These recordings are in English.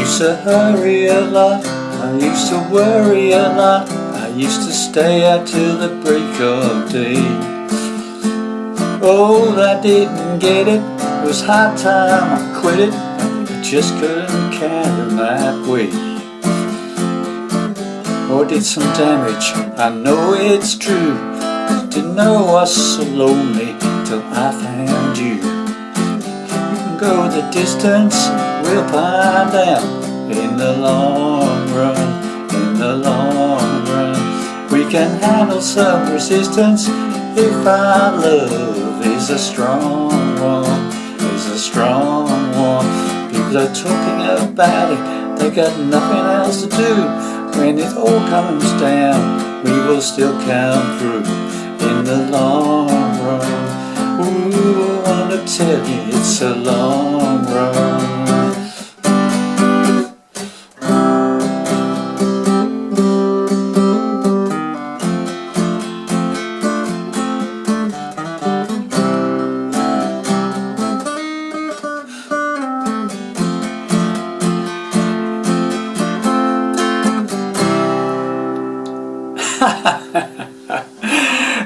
used to hurry a lot, I used to worry a lot, I used to stay out till the break of day. Oh, I didn't get it, it was high time I quit it, I just couldn't carry my weight. Oh, I did some damage, I know it's true, didn't know I was so lonely till I found you. You can go the distance, we'll find out in the long run, in the long run. We can handle some resistance if our love is a strong one, is a strong one. People are talking about it, they got nothing else to do. When it all comes down, we will still come through in the long run. Ooh, I wanna tell you it's a long run.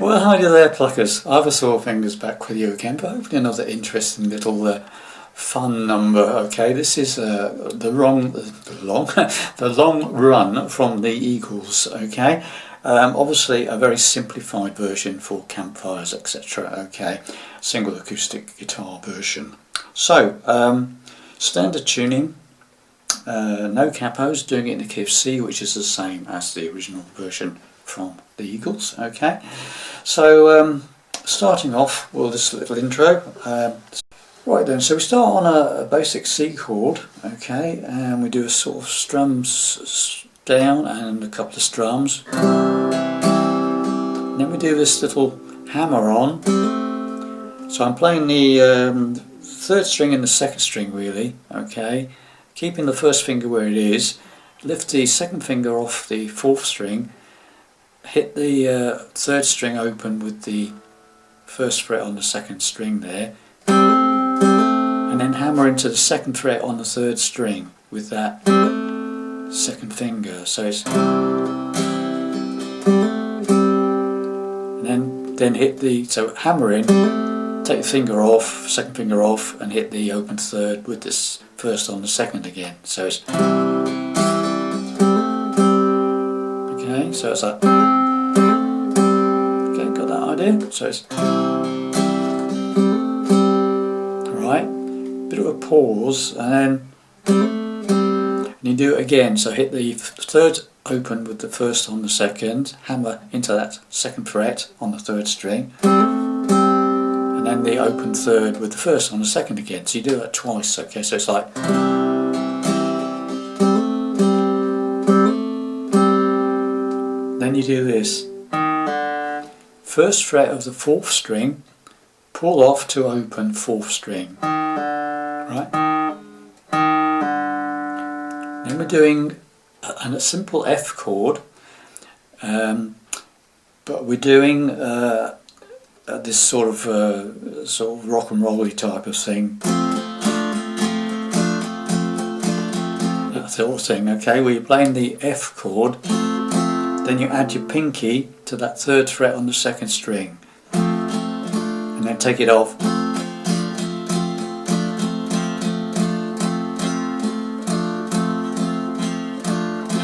Well, hi there, pluckers. I've a sore fingers back with you again, but hopefully another interesting little fun number. Okay, this is the long run from the Eagles. Okay, obviously a very simplified version for campfires, etc. Okay, single acoustic guitar version. So standard tuning, no capos, doing it in the key of C, which is the same as the original version from the Eagles. Okay, so starting off with this little intro. Right then, so we start on a basic C chord, okay, and we do a sort of strums down and a couple of strums. Then we do this little hammer on. So I'm playing the third string and the second string really, okay, keeping the first finger where it is, lift the second finger off the fourth string, hit the third string open with the first fret on the second string there, and then hammer into the second fret on the third string with that second finger. So it's, and then hit the, so hammer in, take the finger off, second finger off, and hit the open third with this first on the second again. So it's, okay, so it's like, okay, got that idea? So it's, right, bit of a pause, and then you do it again. So hit the third open with the first on the second, hammer into that second fret on the third string, and then the open third with the first on the second again. So you do that twice. Okay, so it's like, then you do this. First fret of the fourth string, pull off to open fourth string, right? Then we're doing a simple F chord, but we're doing this sort of rock and rolly type of thing. That sort of thing, okay, where you're playing the F chord, then you add your pinky to that third fret on the second string, and then take it off.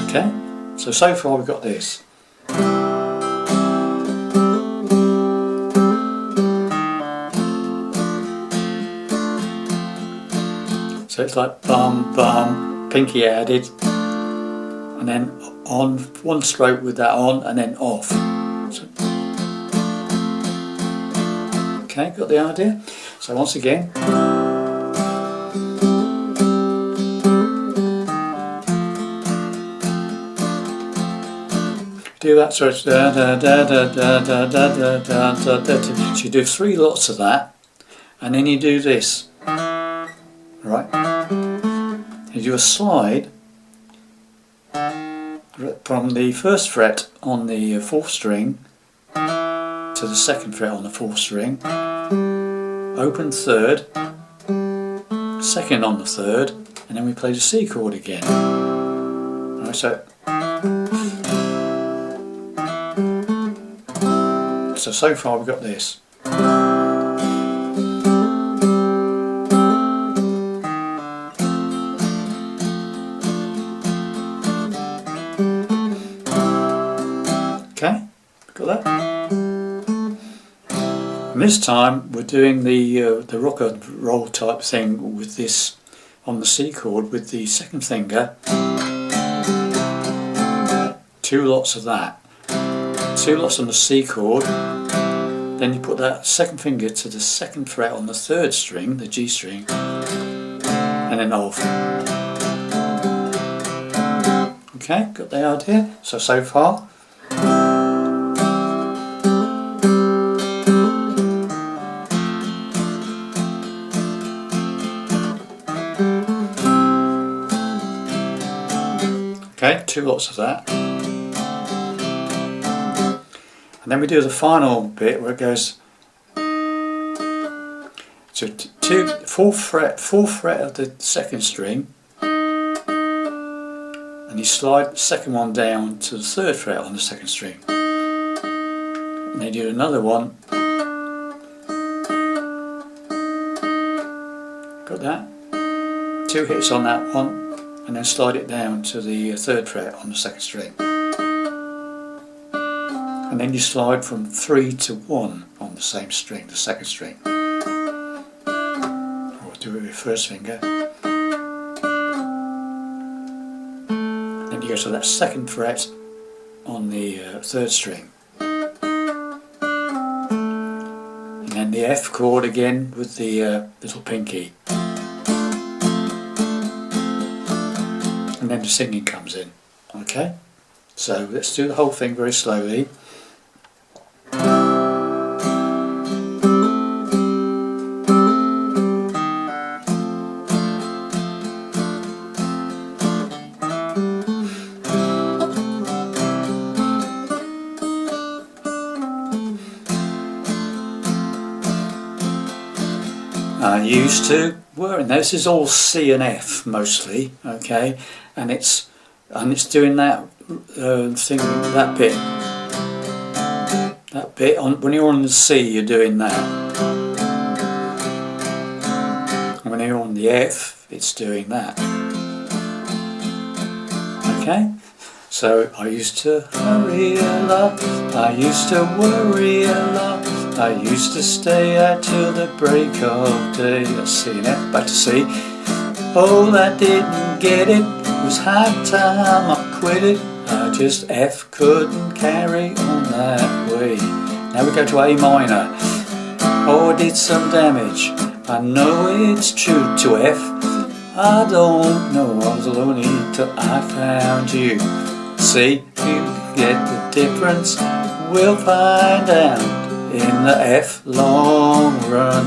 Okay, so far we've got this. So it's like bum bum, pinky added, and then on one stroke with that on, and then off. So, okay, got the idea? So once again. Do that, so it's da da da da da da da da da da da. So you do 3 lots of that, and then you do this, right? You do a slide from the first fret on the fourth string to the second fret on the fourth string, open third, second on the third, and then we play the C chord again. Alright, so far we've got this. Okay, got that? And this time we're doing the rock and roll type thing with this on the C chord with the second finger. 2 lots of that. 2 lots on the C chord. Then you put that second finger to the 2nd fret on the 3rd string, the G string, and then off. Okay, got the idea? So far. Okay, 2 lots of that. And then we do the final bit where it goes to 4th fret of the 2nd string, and you slide the second one down to the 3rd fret on the 2nd string. And then you do another one. Got that? 2 hits on that one. And then slide it down to the 3rd fret on the 2nd string. And then you slide from 3 to 1 on the same string, the 2nd string. Or do it with 1st finger. Then you go to that 2nd fret on the 3rd string. And then the F chord again with the little pinky. And then the singing comes in. Okay? So let's do the whole thing very slowly. I used to work. Now this is all C and F mostly, okay, and it's doing that thing, that bit on when you're on the C, you're doing that. And when you're on the F, it's doing that. Okay. So I used to hurry a lot, I used to worry a lot, I used to stay out till the break of day. That's C and F, back to C. Oh, I didn't get it, it was high time I quit it, I just F couldn't carry on that way. Now we go to A minor. Oh, I did some damage, I know it's true to F, I don't know, I was lonely till I found you. See, you get the difference, we'll find out in the F long run,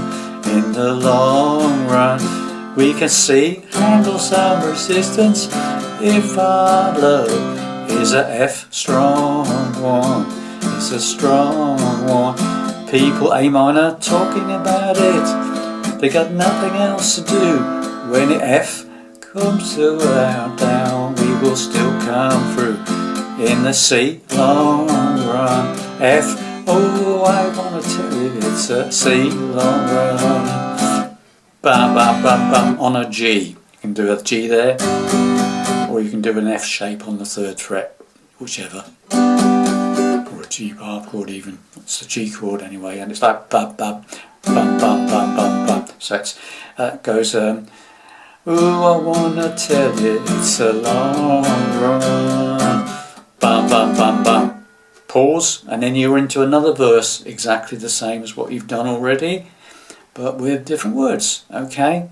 in the long run. We can see, handle some resistance, if our love is a F strong one, it's a strong one. People A minor talking about it, they got nothing else to do. When the F comes to our down, we will still come through in the C long run. F, oh, I wanna tell you it's a C long run. Bam, bam, bam, bam on a G. You can do a G there, or you can do an F shape on the 3rd fret, whichever, or a G harp chord even. It's a G chord anyway, and it's like bam, bam, bam, bam, bam, bam, bam. So it's goes. Ooh, I wanna tell you it's a long run. Bam, bam, bam, bam. Pause, and then you're into another verse, exactly the same as what you've done already, but with different words, okay?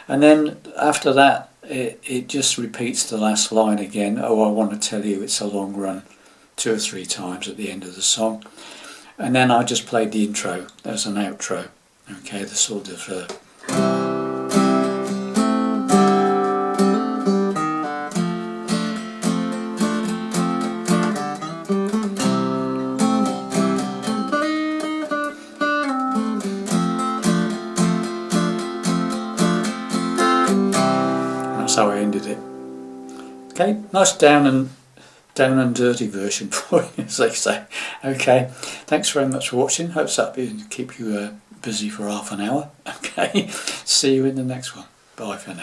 And then after that, it just repeats the last line again. Oh, I want to tell you it's a long run, 2 or 3 times at the end of the song. And then I just played the intro as an outro, okay? The sort of... that's how I ended it. Okay, nice down and dirty version for you, as they say. Okay, thanks very much for watching. Hope that'll keep you busy for half an hour. Okay, see you in the next one. Bye for now.